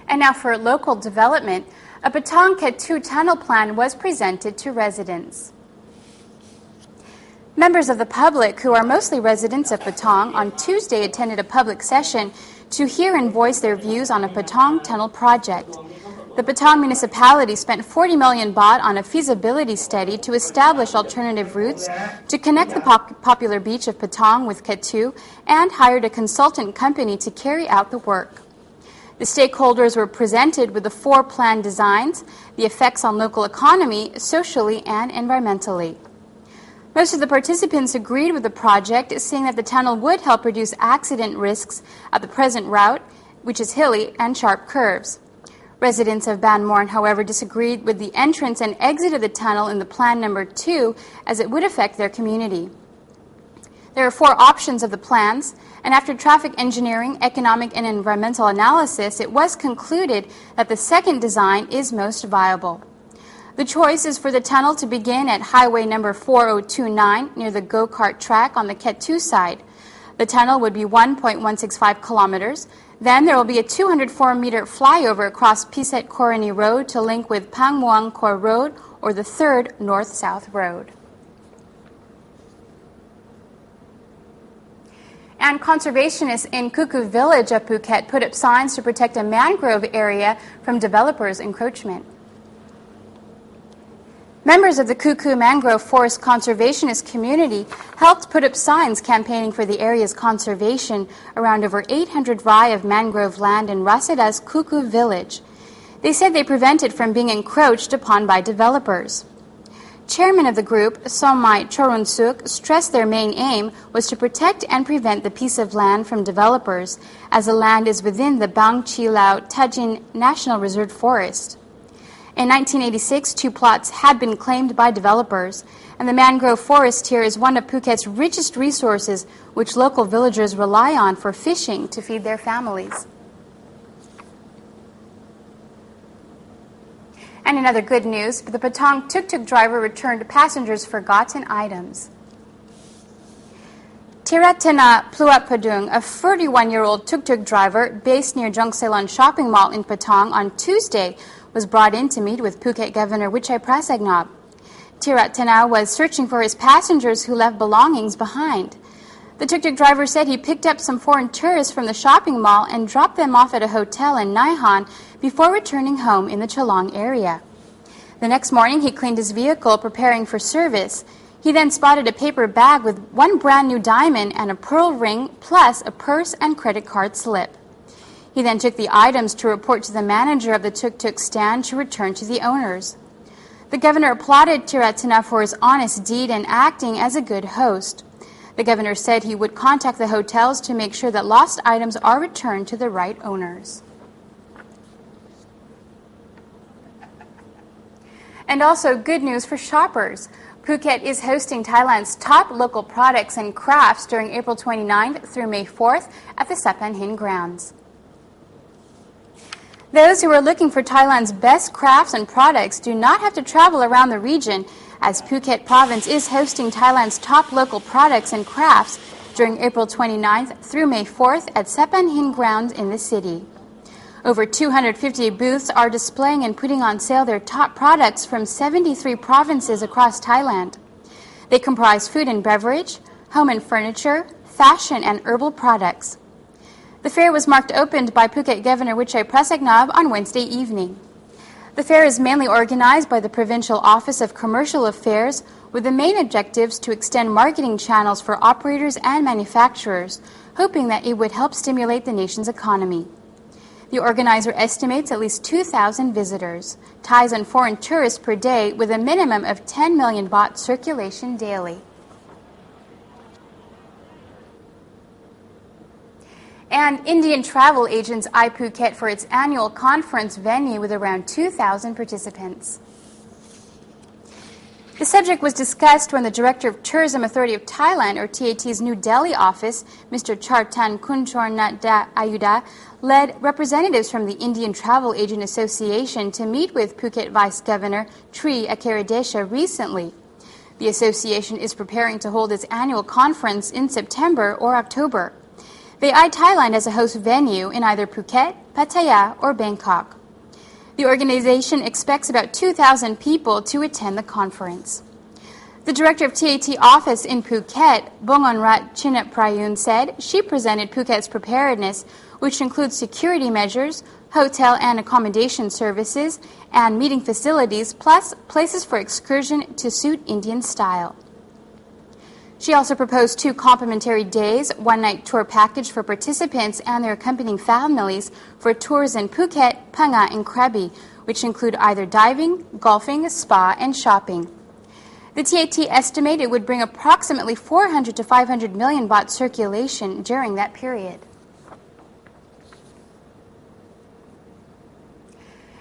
And now for local development, a Patong-Kathu tunnel plan was presented to residents. Members of the public, who are mostly residents of Patong, on Tuesday attended a public session to hear and voice their views on a Patong tunnel project. The Patong municipality spent 40 million baht on a feasibility study to establish alternative routes to connect the popular beach of Patong with Kathu and hired a consultant company to carry out the work. The stakeholders were presented with the 4 planned designs, the effects on local economy, socially, and environmentally. Most of the participants agreed with the project, saying that the tunnel would help reduce accident risks at the present route, which is hilly and sharp curves. Residents of Ban Morn, however, disagreed with the entrance and exit of the tunnel in the plan number 2, as it would affect their community. There are 4 options of the plans, and after traffic engineering, economic and environmental analysis, it was concluded that the second design is most viable. The choice is for the tunnel to begin at highway number 4029 near the go-kart track on the Kathu side. The tunnel would be 1.165 kilometers. Then there will be a 204-meter flyover across Piset Korani Road to link with Phang Muang Kor Road, or the 3rd North-South Road. And conservationists in Kuku village of Phuket put up signs to protect a mangrove area from developers' encroachment. Members of the Kuku mangrove forest conservationist community helped put up signs campaigning for the area's conservation around over 800 rai of mangrove land in Rasada's Kuku village. They said they prevent it from being encroached upon by developers. Chairman of the group, Somai Chorunsuk, stressed their main aim was to protect and prevent the piece of land from developers, as the land is within the Bang Chi-Lao Tajin National Reserve Forest. In 1986, 2 plots had been claimed by developers, and the mangrove forest here is one of Phuket's richest resources, which local villagers rely on for fishing to feed their families. And in other good news, the Patong Tuk Tuk driver returned passengers' forgotten items. Tiratana Pluapadung, a 31-year-old Tuk Tuk driver based near Jongselon Shopping Mall in Patong on Tuesday, was brought in to meet with Phuket Governor Wichai Prasagnab. Tiratana was searching for his passengers who left belongings behind. The tuk-tuk driver said he picked up some foreign tourists from the shopping mall and dropped them off at a hotel in Naihan before returning home in the Chalong area. The next morning, he cleaned his vehicle, preparing for service. He then spotted a paper bag with 1 brand new diamond and a pearl ring, plus a purse and credit card slip. He then took the items to report to the manager of the tuk-tuk stand to return to the owners. The governor applauded Tiratana for his honest deed and acting as a good host. The governor said he would contact the hotels to make sure that lost items are returned to the right owners. And also good news for shoppers. Phuket is hosting Thailand's top local products and crafts during April 29th through May 4th at the Saphan Hin grounds. Those who are looking for Thailand's best crafts and products do not have to travel around the region, as Phuket province is hosting Thailand's top local products and crafts during April 29th through May 4th at Saphan Hin grounds in the city. Over 250 booths are displaying and putting on sale their top products from 73 provinces across Thailand. They comprise food and beverage, home and furniture, fashion, and herbal products. The fair was marked opened by Phuket Governor Wichai Prasagnab on Wednesday evening. The fair is mainly organized by the Provincial Office of Commercial Affairs, with the main objectives to extend marketing channels for operators and manufacturers, hoping that it would help stimulate the nation's economy. The organizer estimates at least 2,000 visitors, Thais and foreign tourists per day, with a minimum of 10 million baht circulation daily. And Indian travel agents eye Phuket for its annual conference venue with around 2,000 participants. The subject was discussed when the Director of Tourism Authority of Thailand, or TAT's New Delhi office, Mr. Chartan Kunchornada Ayuda, led representatives from the Indian Travel Agent Association to meet with Phuket Vice Governor Tri Akiradesha recently. The association is preparing to hold its annual conference in September or October. They eye Thailand as a host venue in either Phuket, Pattaya, or Bangkok. The organization expects about 2,000 people to attend the conference. The director of TAT office in Phuket, Bongonrat Chinnaprayun, said she presented Phuket's preparedness, which includes security measures, hotel and accommodation services, and meeting facilities, plus places for excursion to suit Indian style. She also proposed 2 complimentary days, one-night tour package for participants and their accompanying families for tours in Phuket, Phang-Nga, and Krabi, which include either diving, golfing, spa, and shopping. The TAT estimated it would bring approximately 400 to 500 million baht circulation during that period.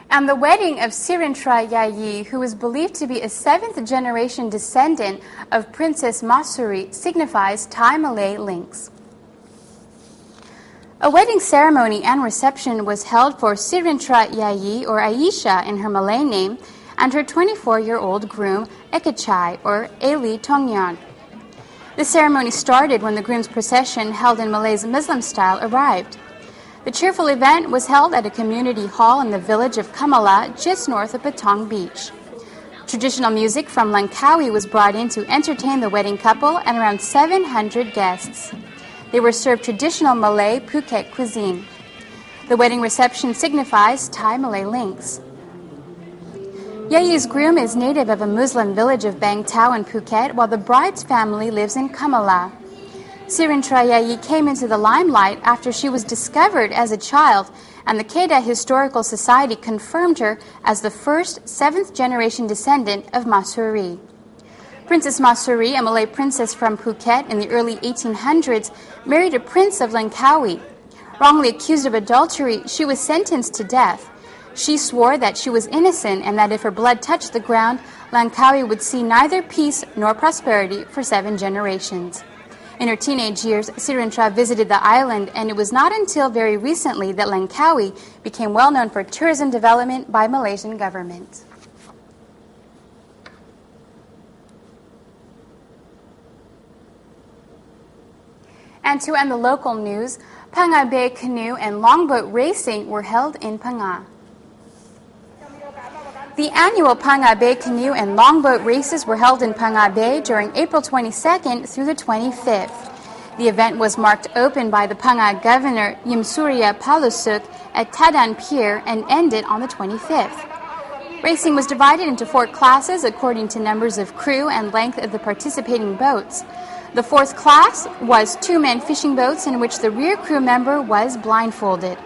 And the wedding of Sirintra Yayee, who is believed to be a 7th-generation descendant of Princess Mahsuri, signifies Thai-Malay links. A wedding ceremony and reception was held for Sirintra Yayee, or Aisha in her Malay name, and her 24-year-old groom, Ekachai, or Eli Tongyan. The ceremony started when the groom's procession, held in Malay's Muslim style, arrived. The cheerful event was held at a community hall in the village of Kamala, just north of Patong Beach. Traditional music from Langkawi was brought in to entertain the wedding couple and around 700 guests. They were served traditional Malay Phuket cuisine. The wedding reception signifies Thai-Malay links. Yayee's groom is native of a Muslim village of Bang Tao in Phuket, while the bride's family lives in Kamala. Sirintra Yayee came into the limelight after she was discovered as a child, and the Kedah Historical Society confirmed her as the first 7th-generation descendant of Mahsuri. Princess Mahsuri, a Malay princess from Phuket in the early 1800s, married a prince of Langkawi. Wrongly accused of adultery, she was sentenced to death. She swore that she was innocent and that if her blood touched the ground, Langkawi would see neither peace nor prosperity for 7 generations. In her teenage years, Sirintra visited the island, and it was not until very recently that Langkawi became well known for tourism development by Malaysian government. And to end the local news, Phang-Nga Bay canoe and longboat racing were held in Phang-Nga. The annual Phang-Nga Bay canoe and longboat races were held in Phang-Nga Bay during April 22nd through the 25th. The event was marked open by the Phang-Nga Governor Yimsurya Palusuk at Tadan Pier and ended on the 25th. Racing was divided into 4 classes according to numbers of crew and length of the participating boats. The 4th class was 2-man fishing boats in which the rear crew member was blindfolded.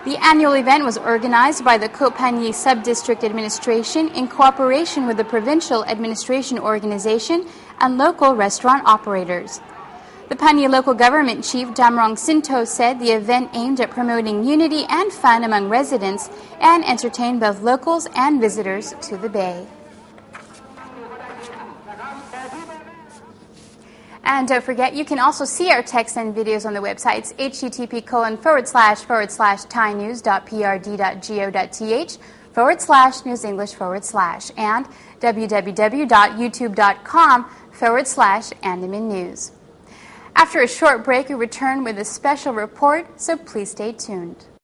The annual event was organized by the Koh Phangan Sub-District Administration in cooperation with the Provincial Administration Organization and local restaurant operators. The Phangan local government chief Damrong Sinto said the event aimed at promoting unity and fun among residents and entertained both locals and visitors to the bay. And don't forget, you can also see our text and videos on the websites http://thainews.prd.go.th/News English/ and www.youtube.com/Andaman News. After a short break, we return with a special report, so please stay tuned.